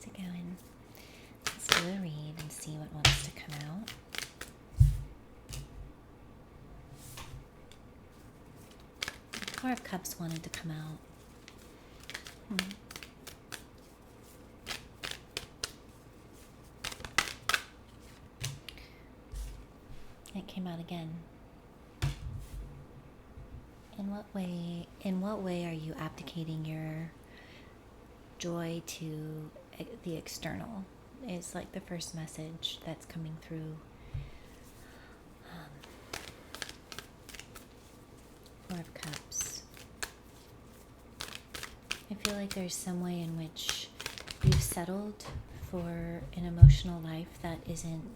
how's it going? Let's do a read and see what wants to come out. Four of Cups wanted to come out. It came out again. In what way are you abdicating your joy to the external? Is like the first message that's coming through. Four of Cups. I feel like there's some way in which you've settled for an emotional life that isn't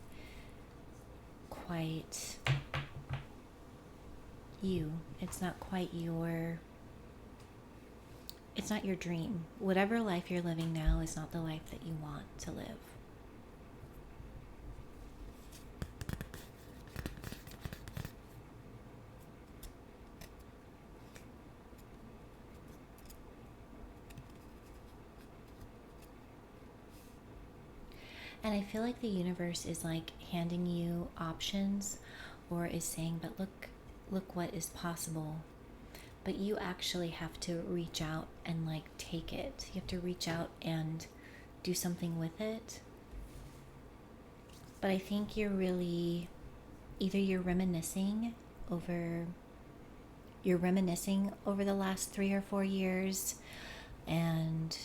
quite you. It's not your dream. Whatever life you're living now is not the life that you want to live. And I feel like the universe is like handing you options, or is saying, but look what is possible. But you actually have to reach out and like take it. You have to reach out and do something with it. But I think you're reminiscing over the last 3 or 4 years, and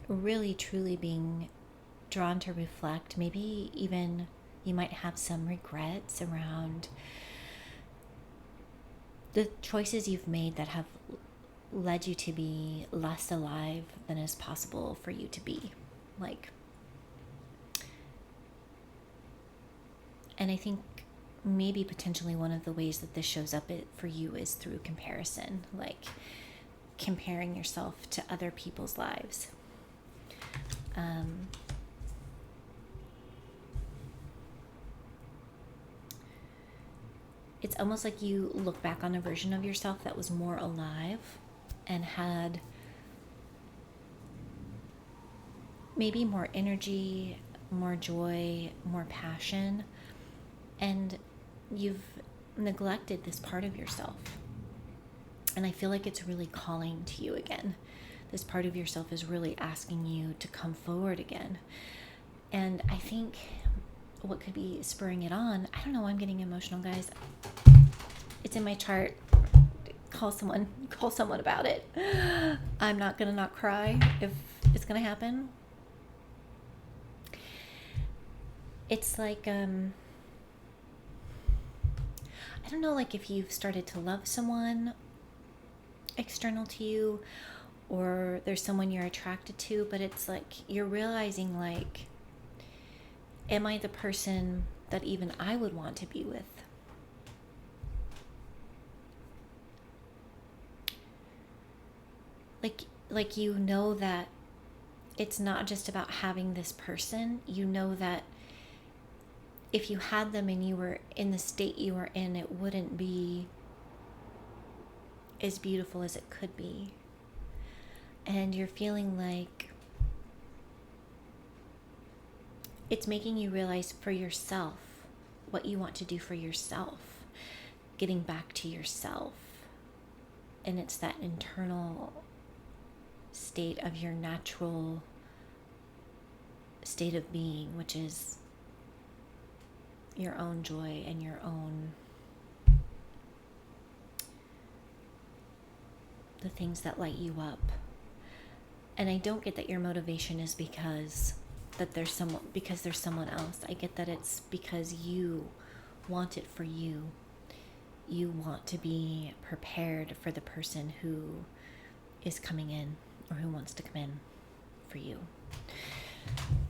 really truly being drawn to reflect. Maybe even you might have some regrets around the choices you've made that have led you to be less alive than is possible for you to be. And I think maybe potentially one of the ways that this shows up for you is through comparison, like comparing yourself to other people's lives. It's almost like you look back on a version of yourself that was more alive and had maybe more energy, more joy, more passion, and you've neglected this part of yourself. And I feel like it's really calling to you again. This part of yourself is really asking you to come forward again. And I think what could be spurring it on, I don't know, I'm getting emotional, guys. It's in my chart. Call someone about it. I'm not gonna not cry if it's gonna happen. It's like, I don't know, like if you've started to love someone external to you, or there's someone you're attracted to, but it's like you're realizing, like, am I the person that even I would want to be with? Like you know that it's not just about having this person. You know that if you had them and you were in the state you were in, it wouldn't be as beautiful as it could be. And you're feeling like it's making you realize for yourself what you want to do for yourself, getting back to yourself. And it's that internal state of your natural state of being, which is your own joy and your own, the things that light you up. And I don't get that your motivation is because there's someone else. I get that it's because you want it for you. You want to be prepared for the person who is coming in, or who wants to come in for you.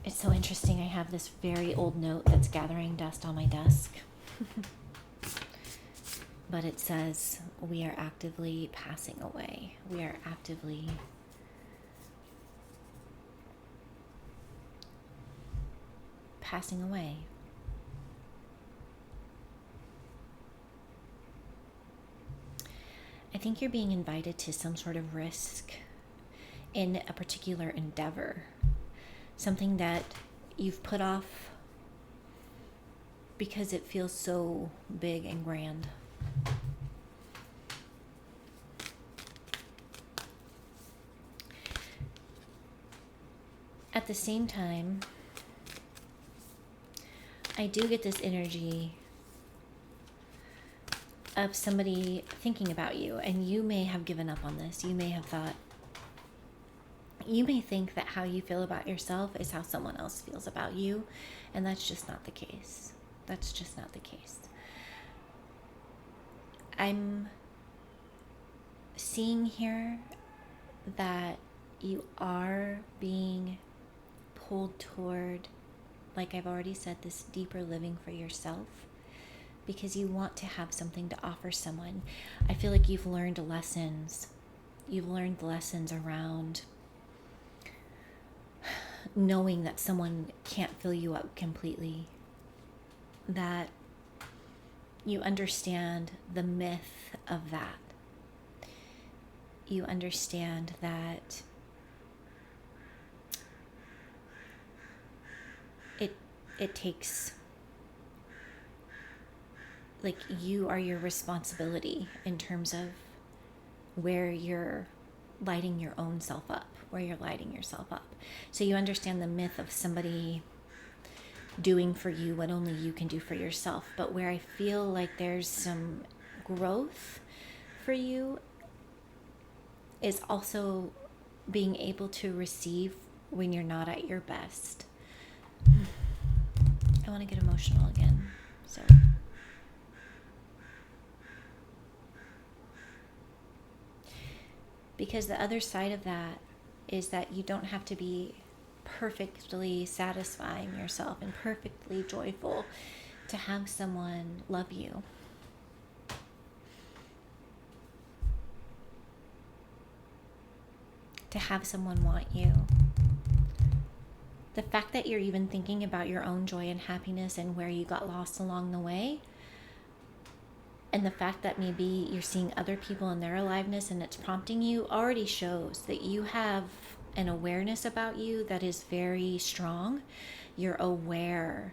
It's so interesting. I have this very old note that's gathering dust on my desk. But it says, we are actively passing away. We are actively passing away. I think you're being invited to some sort of risk in a particular endeavor, something that you've put off because it feels so big and grand. At the same time, I do get this energy of somebody thinking about you, and you may have given up on this. You may have thought, you may think that how you feel about yourself is how someone else feels about you, and that's just not the case. That's just not the case. I'm seeing here that you are being pulled toward, like I've already said, this deeper living for yourself, because you want to have something to offer someone. I feel like you've learned lessons. You've learned lessons around knowing that someone can't fill you up completely, that you understand the myth of that. You understand that it takes, like, you are your responsibility in terms of where you're lighting your own self up, where you're lighting yourself up. So you understand the myth of somebody doing for you what only you can do for yourself. But where I feel like there's some growth for you is also being able to receive when you're not at your best. I want to get emotional again. So because the other side of that is that you don't have to be perfectly satisfying yourself and perfectly joyful to have someone love you. To have someone want you. The fact that you're even thinking about your own joy and happiness and where you got lost along the way, and the fact that maybe you're seeing other people in their aliveness and it's prompting you, already shows that you have an awareness about you that is very strong. You're aware.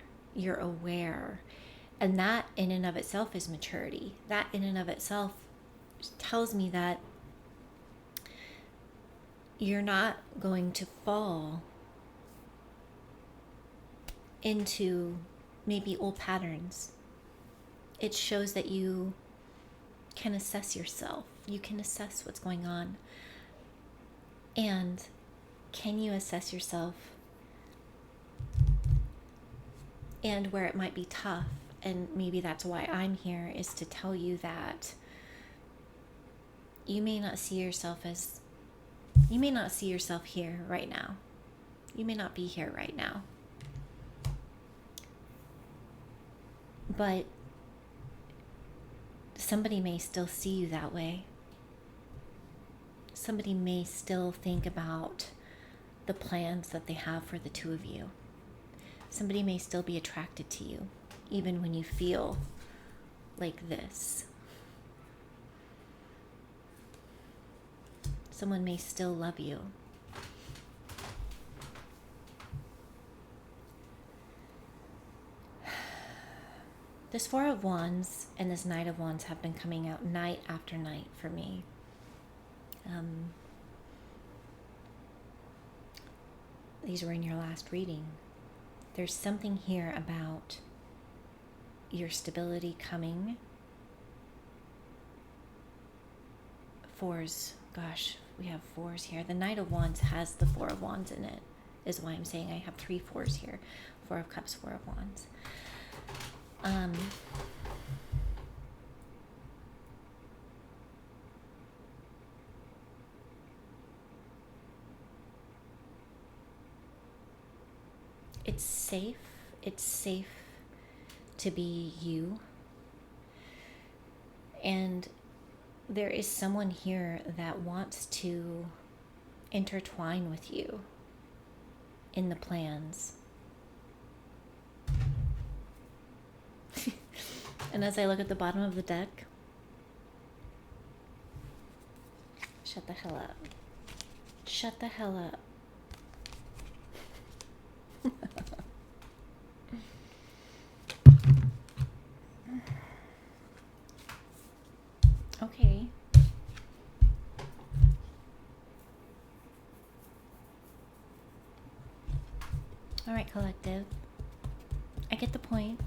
And that in and of itself is maturity. That in and of itself tells me that you're not going to fall into maybe old patterns. It shows that you can assess yourself. You can assess what's going on. And can you assess yourself? And where it might be tough, and maybe that's why I'm here, is to tell you that you may not see yourself here right now. You may not be here right now. But somebody may still see you that way. Somebody may still think about the plans that they have for the two of you. Somebody may still be attracted to you, even when you feel like this. Someone may still love you. This Four of Wands and this Knight of Wands have been coming out night after night for me. These were in your last reading. There's something here about your stability coming. Fours, gosh, we have fours here. The Knight of Wands has the Four of Wands in it, is why I'm saying I have 3 fours here. 4 of Cups, 4 of Wands. It's safe to be you. And there is someone here that wants to intertwine with you in the plans. And as I look at the bottom of the deck, shut the hell up. Shut the hell up. Okay. All right, collective. I get the point.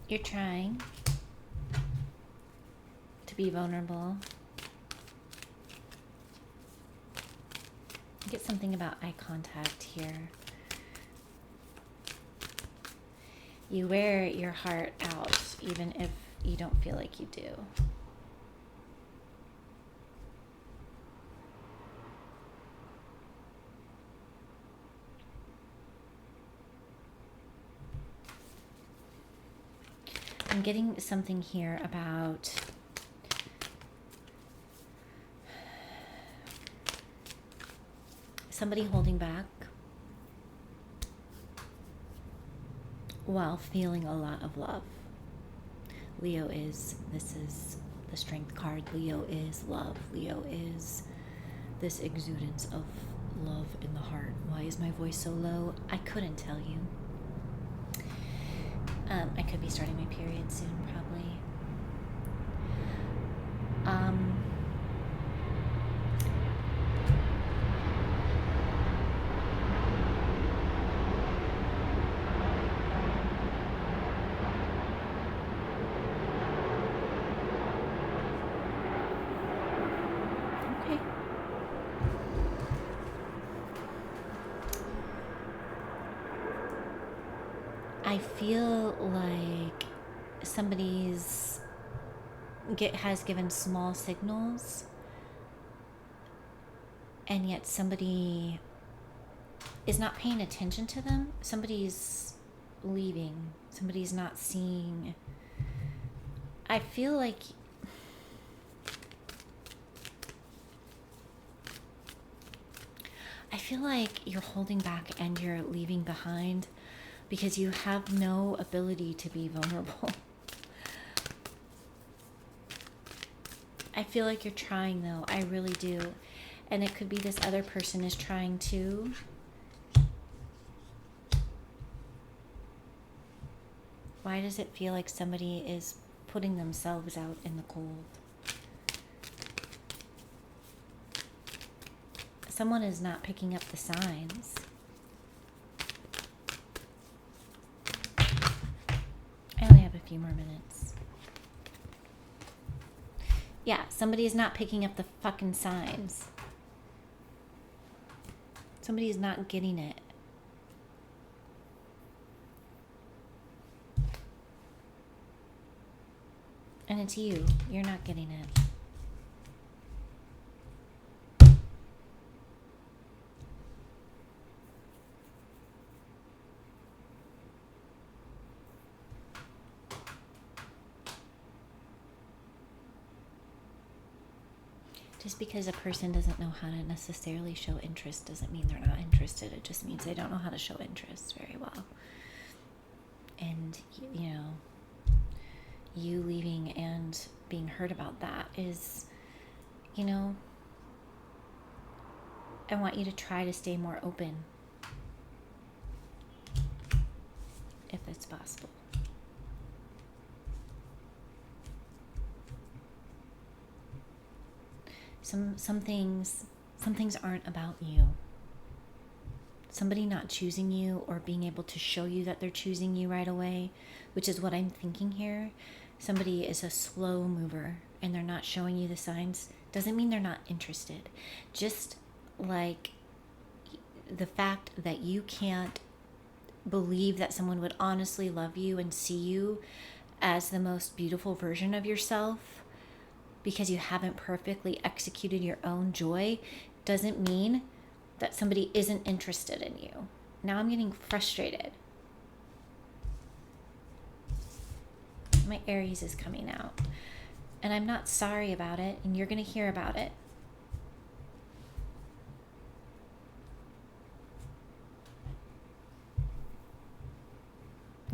You're trying to be vulnerable. Get something about eye contact here. You wear your heart out even if you don't feel like you do. I'm getting something here about somebody holding back while feeling a lot of love. Leo is, this is the strength card. Leo is love. Leo is this exudance of love in the heart. Why is my voice so low? I couldn't tell you. I could be starting my period soon, probably. Okay. I feel like somebody's has given small signals, and yet somebody is not paying attention to them. Somebody's leaving. Somebody's not seeing. I feel like you're holding back and you're leaving behind because you have no ability to be vulnerable. I feel like you're trying, though. I really do. And it could be this other person is trying too. Why does it feel like somebody is putting themselves out in the cold? Someone is not picking up the signs. I only have a few more minutes. Yeah, somebody is not picking up the fucking signs. Somebody is not getting it. And it's you. You're not getting it. Just because a person doesn't know how to necessarily show interest doesn't mean they're not interested. It just means they don't know how to show interest very well. And, you know, you leaving and being hurt about that is, you know, I want you to try to stay more open if it's possible. Some things aren't about you. Somebody not choosing you or being able to show you that they're choosing you right away, which is what I'm thinking here. Somebody is a slow mover and they're not showing you the signs, doesn't mean they're not interested. Just like the fact that you can't believe that someone would honestly love you and see you as the most beautiful version of yourself because you haven't perfectly executed your own joy, doesn't mean that somebody isn't interested in you. Now I'm getting frustrated. My Aries is coming out. And I'm not sorry about it, and you're going to hear about it.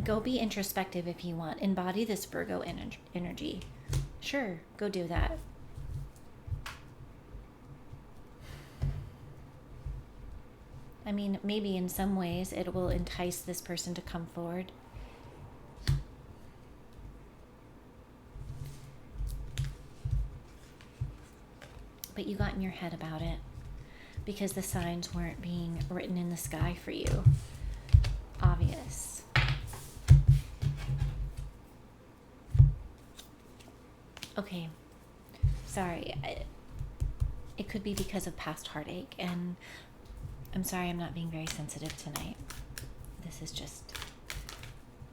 Go be introspective if you want. Embody this Virgo energy. Sure, go do that. I mean, maybe in some ways it will entice this person to come forward. But you got in your head about it because the signs weren't being written in the sky for you. Obvious. Okay, sorry. It could be because of past heartache, and I'm sorry I'm not being very sensitive tonight. This is just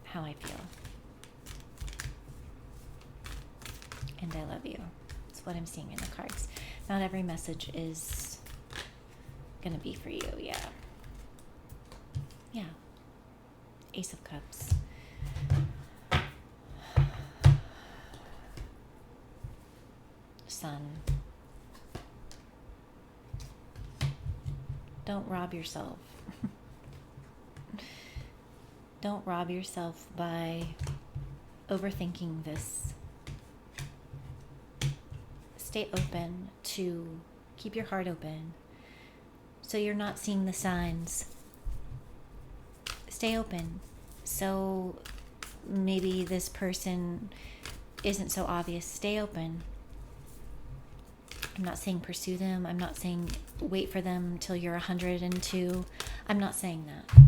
how I feel. And I love you. It's what I'm seeing in the cards. Not every message is gonna be for you, yeah. Yeah. Ace of Cups. Sun. Don't rob yourself. Don't rob yourself by overthinking this. Stay open to keep your heart open so you're not seeing the signs. Stay open. So maybe this person isn't so obvious. Stay open. I'm not saying pursue them. I'm not saying wait for them till you're 102. I'm not saying that.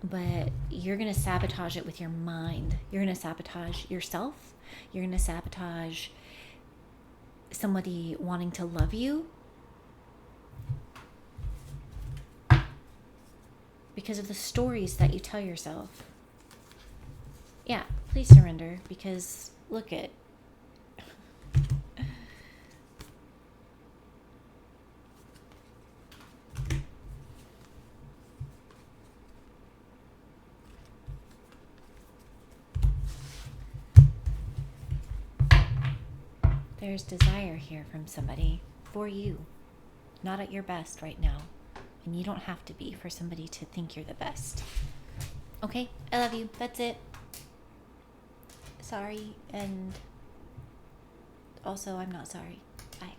But you're going to sabotage it with your mind. You're going to sabotage yourself. You're going to sabotage somebody wanting to love you because of the stories that you tell yourself. Yeah, please surrender, because look it. There's desire here from somebody for you, not at your best right now. And you don't have to be for somebody to think you're the best. Okay, I love you. That's it. Sorry, and also I'm not sorry. Bye.